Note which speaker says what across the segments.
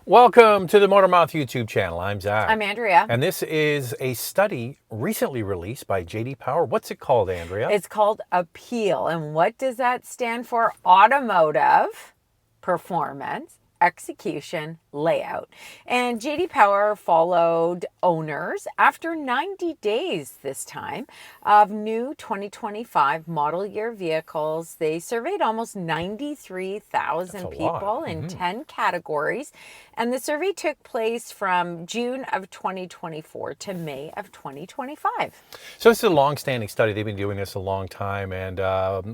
Speaker 1: Welcome to the Motormouth YouTube channel. I'm Zach.
Speaker 2: I'm Andrea.
Speaker 1: And this is a study recently released by J.D. Power. What's it called, Andrea?
Speaker 2: It's called APEAL. And what does that stand for? Automotive Performance, Execution, Layout. And J.D. Power followed owners after 90 days this time of new 2025 model year vehicles. They surveyed almost 93,000 people in 10 categories. And the survey took place from June of 2024 to May of 2025.
Speaker 1: So this is a long-standing study. They've been doing this a long time. And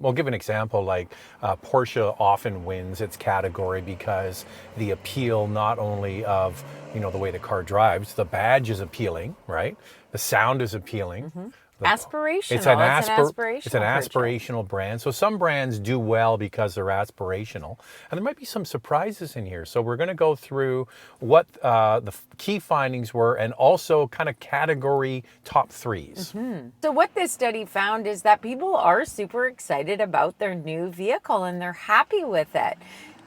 Speaker 1: we'll give an example, like Porsche often wins its category because the appeal not only of, the way the car drives, the badge is appealing, right? The sound is appealing.
Speaker 2: Aspirational.
Speaker 1: It's an
Speaker 2: aspirational
Speaker 1: aspirational brand. So some brands do well because they're aspirational. And there might be some surprises in here. So we're going to go through what the key findings were and also kind of category top threes.
Speaker 2: So what this study found is that people are super excited about their new vehicle and they're happy with it.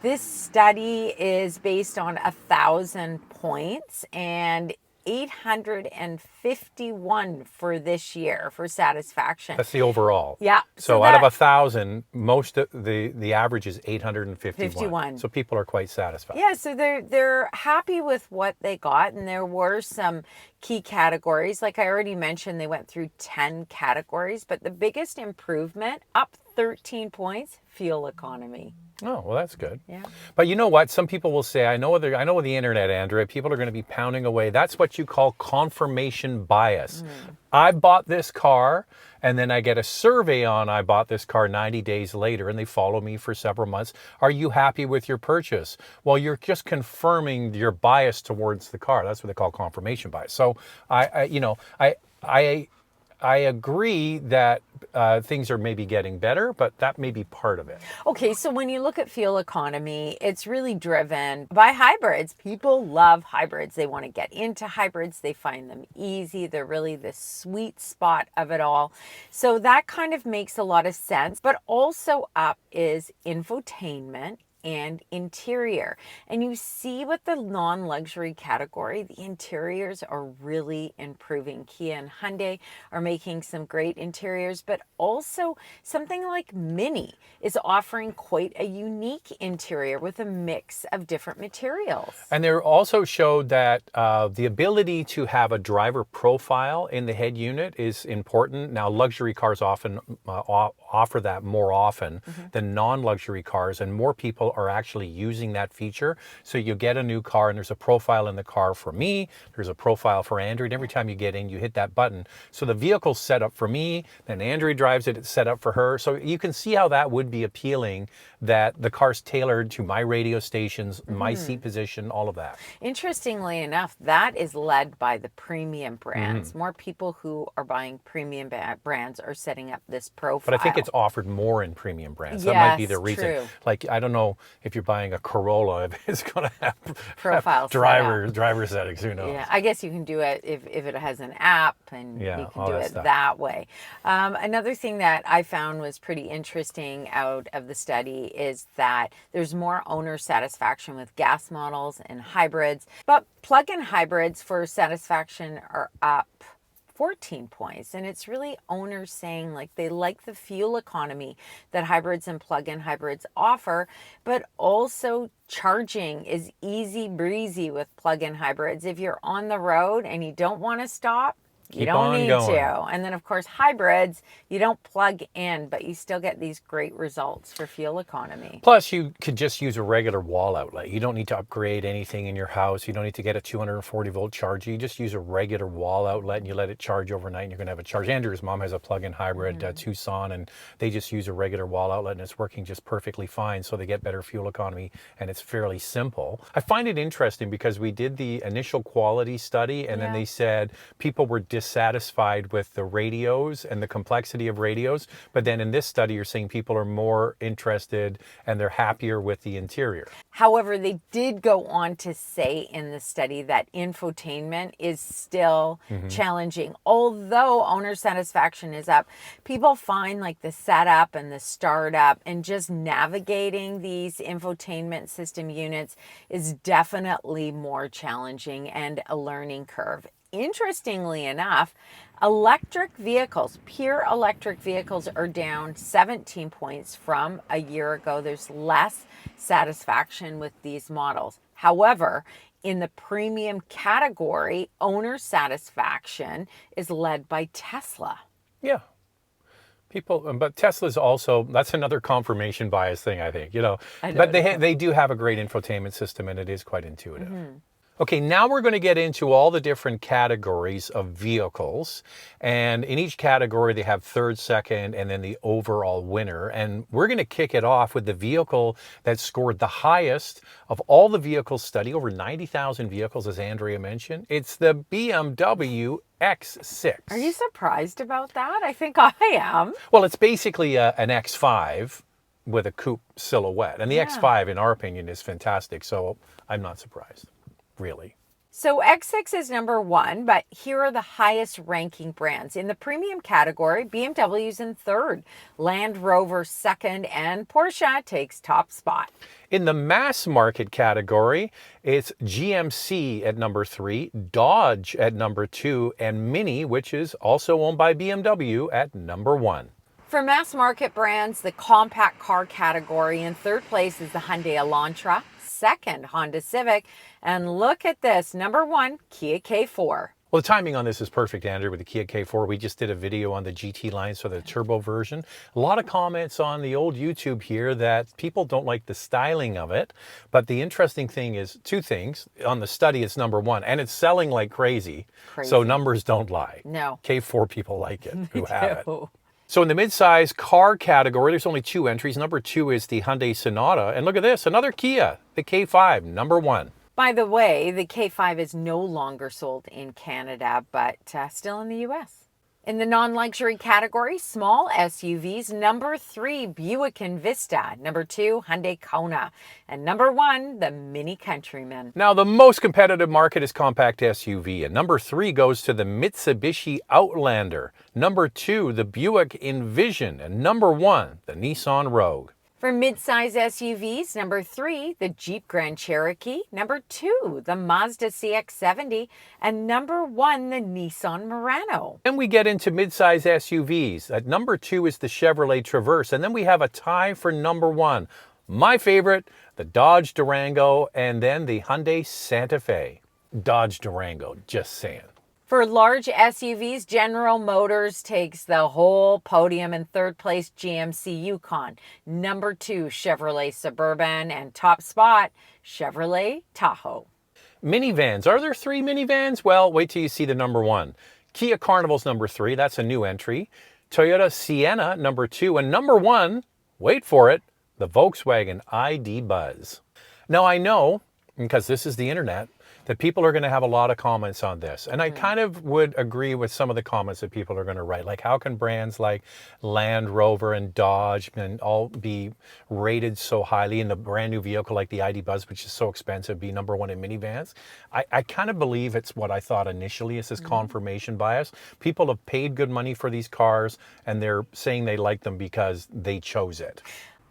Speaker 2: This study is based on 1,000 points and 851 for this year for satisfaction.
Speaker 1: That's the overall.
Speaker 2: Yeah.
Speaker 1: So out of 1,000, most of the average is 851.
Speaker 2: 51.
Speaker 1: So people are quite satisfied.
Speaker 2: Yeah, so they're happy with what they got, and there were some key categories. Like I already mentioned, they went through 10 categories, but the biggest improvement, up 13 points, fuel economy.
Speaker 1: Oh, well, that's good.
Speaker 2: Yeah.
Speaker 1: But you know what? Some people will say, I know with the internet, Andrea, people are going to be pounding away. That's what you call confirmation bias. I bought this car, and then I get a survey on I bought this car 90 days later, and they follow me for several months. Are you happy with your purchase? Well, you're just confirming your bias towards the car. That's what they call confirmation bias. So I agree that things are maybe getting better, but that may be part of it.
Speaker 2: Okay, so when you look at fuel economy, it's really driven by hybrids. People love hybrids. They want to get into hybrids. They find them easy. They're really the sweet spot of it all. So that kind of makes a lot of sense. But also up is infotainment and interior. And you see with the non-luxury category, the interiors are really improving. Kia and Hyundai are making some great interiors, but also something like Mini is offering quite a unique interior with a mix of different materials.
Speaker 1: And they also showed that the ability to have a driver profile in the head unit is important. Now, luxury cars often offer that more often than non-luxury cars, and more people are actually using that feature. So you get a new car and there's a profile in the car for me, there's a profile for Andrew, and every time you get in, you hit that button. So the vehicle's set up for me, then Andrew drives it, it's set up for her. So you can see how that would be appealing, that the car's tailored to my radio stations, my seat position, all of that.
Speaker 2: Interestingly enough, that is led by the premium brands. More people who are buying premium brands are setting up this profile.
Speaker 1: But I think it's offered more in premium brands.
Speaker 2: Yes,
Speaker 1: that might be the reason.
Speaker 2: true.
Speaker 1: Like, I don't know if you're buying a Corolla, if it's going to have
Speaker 2: Profile
Speaker 1: driver settings, who knows?
Speaker 2: Yeah, I guess you can do it if it has an app, and you can do it
Speaker 1: stuff
Speaker 2: that way. Another thing that I found was pretty interesting out of the study is that there's more owner satisfaction with gas models and hybrids, but plug-in hybrids for satisfaction are up 14 points. And it's really owners saying like they like the fuel economy that hybrids and plug-in hybrids offer, but also charging is easy breezy with plug-in hybrids. If you're on the road and you don't want to stop, you don't need to. And then, of course, hybrids, you don't plug in, but you still get these great results for fuel economy.
Speaker 1: Plus, you could just use a regular wall outlet. You don't need to upgrade anything in your house. You don't need to get a 240-volt charger. You just use a regular wall outlet and you let it charge overnight, and you're going to have a charge. Andrew's mom has a plug-in hybrid Tucson, and they just use a regular wall outlet, and it's working just perfectly fine. So they get better fuel economy, and it's fairly simple. I find it interesting because we did the initial quality study, and then they said people were dissatisfied dissatisfied with the radios and the complexity of radios. But then in this study, you're saying people are more interested and they're happier with the interior.
Speaker 2: However, they did go on to say in the study that infotainment is still challenging. Although owner satisfaction is up, people find like the setup and the startup and just navigating these infotainment system units is definitely more challenging and a learning curve. Interestingly enough, electric vehicles, pure electric vehicles, are down 17 points from a year ago. There's less satisfaction with these models. However, in the premium category, owner satisfaction is led by Tesla.
Speaker 1: Yeah. But Tesla's also, that's another confirmation bias thing, I think, but they do have a great infotainment system and it is quite intuitive. Okay, now we're going to get into all the different categories of vehicles. And in each category, they have third, second, and then the overall winner. And we're going to kick it off with the vehicle that scored the highest of all the vehicles studied, over 90,000 vehicles, as Andrea mentioned. It's the BMW X6.
Speaker 2: Are you surprised about that? I think I am.
Speaker 1: Well, it's basically an X5 with a coupe silhouette. And the X5, in our opinion, is fantastic. So I'm not surprised. Really.
Speaker 2: So X6 is number one, but here are the highest ranking brands. In the premium category, BMW's in third, Land Rover second, and Porsche takes top spot.
Speaker 1: In the mass market category, it's GMC at number 3, Dodge at number 2, and Mini, which is also owned by BMW, at number 1.
Speaker 2: For mass market brands, the compact car category, in third place is the Hyundai Elantra, second Honda Civic, and look at this, number 1, Kia K4.
Speaker 1: Well, the timing on this is perfect, Andrew, with the Kia K4. We just did a video on the GT line, so the turbo version. A lot of comments on the old YouTube here that people don't like the styling of it. But the interesting thing is two things. On the study, it's number 1, and it's selling like crazy. So numbers don't lie.
Speaker 2: No.
Speaker 1: K4 people like it who have it.
Speaker 2: do.
Speaker 1: So in the midsize car category, there's only 2 entries. Number 2 is the Hyundai Sonata. And look at this, another Kia, the K5, number 1.
Speaker 2: By the way, the K5 is no longer sold in Canada, but still in the US. In the non-luxury category, small SUVs, number 3, Buick Envista, number 2, Hyundai Kona, and number 1, the Mini Countryman.
Speaker 1: Now, the most competitive market is compact SUV, and number 3 goes to the Mitsubishi Outlander, number 2, the Buick Envision, and number 1, the Nissan Rogue.
Speaker 2: For mid-size SUVs, number 3, the Jeep Grand Cherokee, number 2, the Mazda CX-70, and number 1, the Nissan Murano.
Speaker 1: Then we get into mid-size SUVs. At number 2 is the Chevrolet Traverse, and then we have a tie for number 1. My favorite, the Dodge Durango, and then the Hyundai Santa Fe. Dodge Durango, just saying.
Speaker 2: For large SUVs, General Motors takes the whole podium. In third place, GMC Yukon. Number 2, Chevrolet Suburban. And top spot, Chevrolet Tahoe.
Speaker 1: Minivans. Are there 3 minivans? Well, wait till you see the number 1. Kia Carnival's number 3. That's a new entry. Toyota Sienna, number 2. And number 1, wait for it, the Volkswagen ID Buzz. Now, I know, because this is the internet, that people are going to have a lot of comments on this. And I kind of would agree with some of the comments that people are going to write. Like, how can brands like Land Rover and Dodge and all be rated so highly in the brand new vehicle like the ID Buzz, which is so expensive, be number 1 in minivans? I kind of believe it's what I thought initially is this confirmation bias. People have paid good money for these cars and they're saying they like them because they chose it.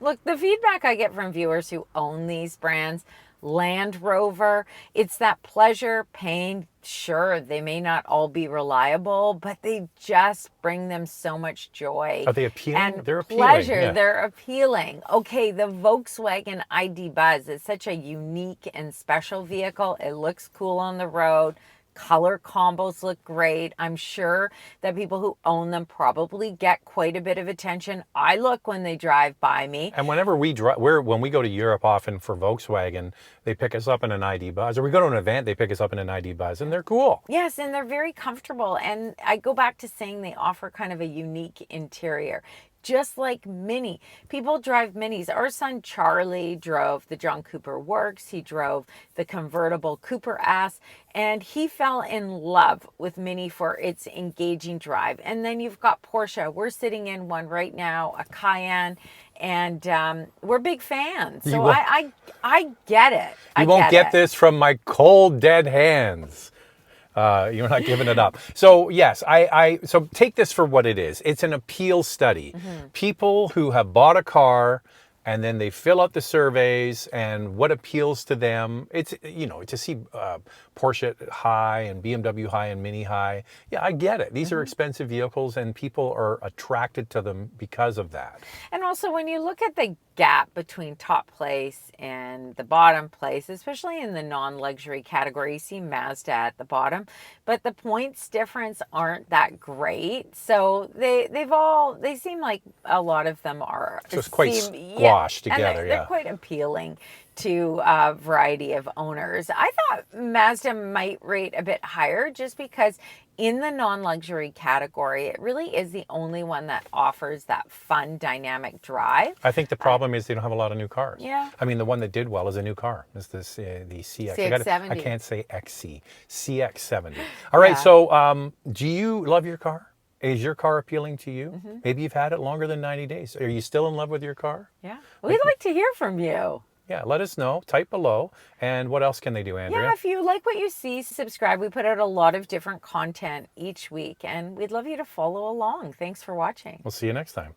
Speaker 2: Look, the feedback I get from viewers who own these brands, Land Rover, it's that pleasure, pain. Sure, they may not all be reliable, but they just bring them so much joy.
Speaker 1: Are they appealing?
Speaker 2: And
Speaker 1: they're appealing.
Speaker 2: Pleasure,
Speaker 1: yeah.
Speaker 2: They're appealing. Okay, the Volkswagen ID Buzz is such a unique and special vehicle. It looks cool on the road. Color combos look great. I'm sure that people who own them probably get quite a bit of attention. I look when they drive by me.
Speaker 1: And whenever we drive, when we go to Europe often for Volkswagen, they pick us up in an ID Buzz. Or we go to an event, they pick us up in an ID Buzz, and they're cool.
Speaker 2: Yes, and they're very comfortable. And I go back to saying they offer kind of a unique interior. just like Mini. People drive Minis. Our son Charlie drove the John Cooper Works. He drove the convertible Cooper S, and he fell in love with Mini for its engaging drive. And then you've got Porsche. We're sitting in one right now, a Cayenne, and we're big fans. So I get it.
Speaker 1: You won't get this from my cold, dead hands. You're not giving it up. So yes, so take this for what it is. It's an appeal study. People who have bought a car and then they fill out the surveys and what appeals to them. It's, you know, to see Porsche high and BMW high and Mini high. Yeah, I get it. These are expensive vehicles and people are attracted to them because of that.
Speaker 2: And also when you look at the gap between top place and the bottom place, especially in the non-luxury category, you see Mazda at the bottom, but the points difference aren't that great. So they seem like a lot of them are.
Speaker 1: So it's quite squashed together.
Speaker 2: They're quite appealing to a variety of owners. I thought Mazda might rate a bit higher just because in the non-luxury category, it really is the only one that offers that fun, dynamic drive.
Speaker 1: I think the problem is they don't have a lot of new cars.
Speaker 2: Yeah.
Speaker 1: I mean, the one that did well is a new car. It's this, the CX.
Speaker 2: CX-70.
Speaker 1: I can't say XC. CX-70. All right, so do you love your car? Is your car appealing to you? Maybe you've had it longer than 90 days. Are you still in love with your car?
Speaker 2: Yeah. We'd like to hear from you.
Speaker 1: Yeah, let us know. Type below. And what else can they do, Andrea?
Speaker 2: Yeah, if you like what you see, subscribe. We put out a lot of different content each week, and we'd love you to follow along. Thanks for watching.
Speaker 1: We'll see you next time.